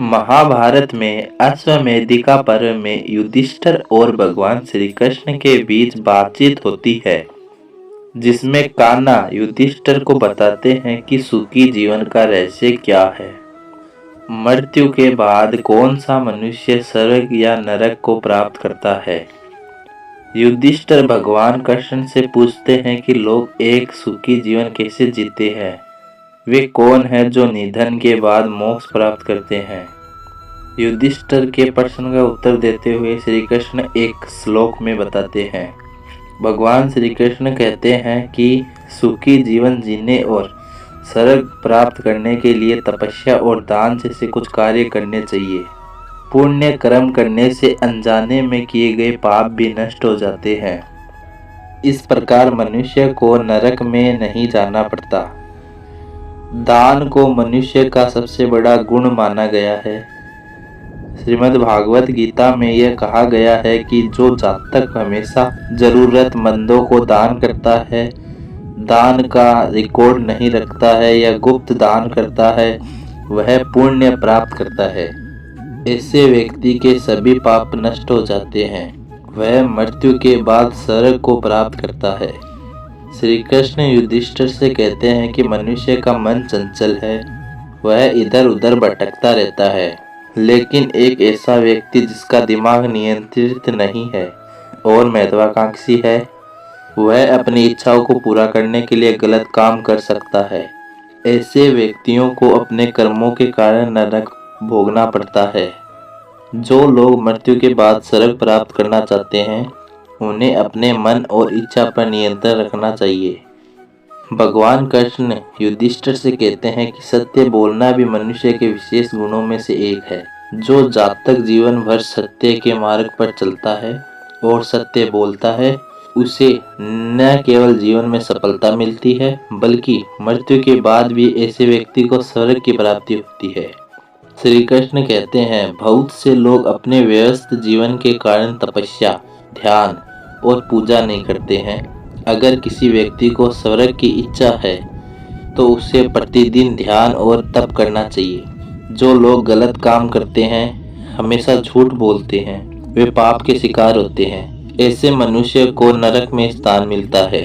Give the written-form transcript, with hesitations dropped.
महाभारत में अश्वमेधिका पर्व में युधिष्ठिर और भगवान श्री कृष्ण के बीच बातचीत होती है, जिसमें कान्हा युधिष्ठिर को बताते हैं कि सुखी जीवन का रहस्य क्या है। मृत्यु के बाद कौन सा मनुष्य स्वर्ग या नरक को प्राप्त करता है। युधिष्ठिर भगवान कृष्ण से पूछते हैं कि लोग एक सुखी जीवन कैसे जीते हैं। वे कौन हैं जो निधन के बाद मोक्ष प्राप्त करते हैं। युधिष्ठिर के प्रश्न का उत्तर देते हुए श्री कृष्ण एक श्लोक में बताते हैं। भगवान श्री कृष्ण कहते हैं कि सुखी जीवन जीने और स्वर्ग प्राप्त करने के लिए तपस्या और दान जैसे कुछ कार्य करने चाहिए। पुण्य कर्म करने से अनजाने में किए गए पाप भी नष्ट हो जाते हैं। इस प्रकार मनुष्य को नरक में नहीं जाना पड़ता। दान को मनुष्य का सबसे बड़ा गुण माना गया है। श्रीमद् भागवत गीता में यह कहा गया है कि जो जातक हमेशा जरूरतमंदों को दान करता है, दान का रिकॉर्ड नहीं रखता है या गुप्त दान करता है, वह पुण्य प्राप्त करता है। ऐसे व्यक्ति के सभी पाप नष्ट हो जाते हैं। वह मृत्यु के बाद स्वर्ग को प्राप्त करता है। श्री कृष्ण युधिष्ठिर से कहते हैं कि मनुष्य का मन चंचल है, वह इधर उधर भटकता रहता है, लेकिन एक ऐसा व्यक्ति जिसका दिमाग नियंत्रित नहीं है और महत्वाकांक्षी है, वह अपनी इच्छाओं को पूरा करने के लिए गलत काम कर सकता है। ऐसे व्यक्तियों को अपने कर्मों के कारण नरक भोगना पड़ता है। जो लोग मृत्यु के बाद स्वर्ग प्राप्त करना चाहते हैं, उन्हें अपने मन और इच्छा पर नियंत्रण रखना चाहिए। भगवान कृष्ण युधिष्ठिर से कहते हैं कि सत्य बोलना भी मनुष्य के विशेष गुणों में से एक है। जो जातक जीवन भर सत्य के मार्ग पर चलता है और सत्य बोलता है, उसे न केवल जीवन में सफलता मिलती है, बल्कि मृत्यु के बाद भी ऐसे व्यक्ति को स्वर्ग की प्राप्ति होती है। श्री कृष्ण कहते हैं, बहुत से लोग अपने व्यस्त जीवन के कारण तपस्या, ध्यान और पूजा नहीं करते हैं। अगर किसी व्यक्ति को स्वर्ग की इच्छा है तो उसे प्रतिदिन ध्यान और तप करना चाहिए। जो लोग गलत काम करते हैं, हमेशा झूठ बोलते हैं, वे पाप के शिकार होते हैं। ऐसे मनुष्य को नरक में स्थान मिलता है।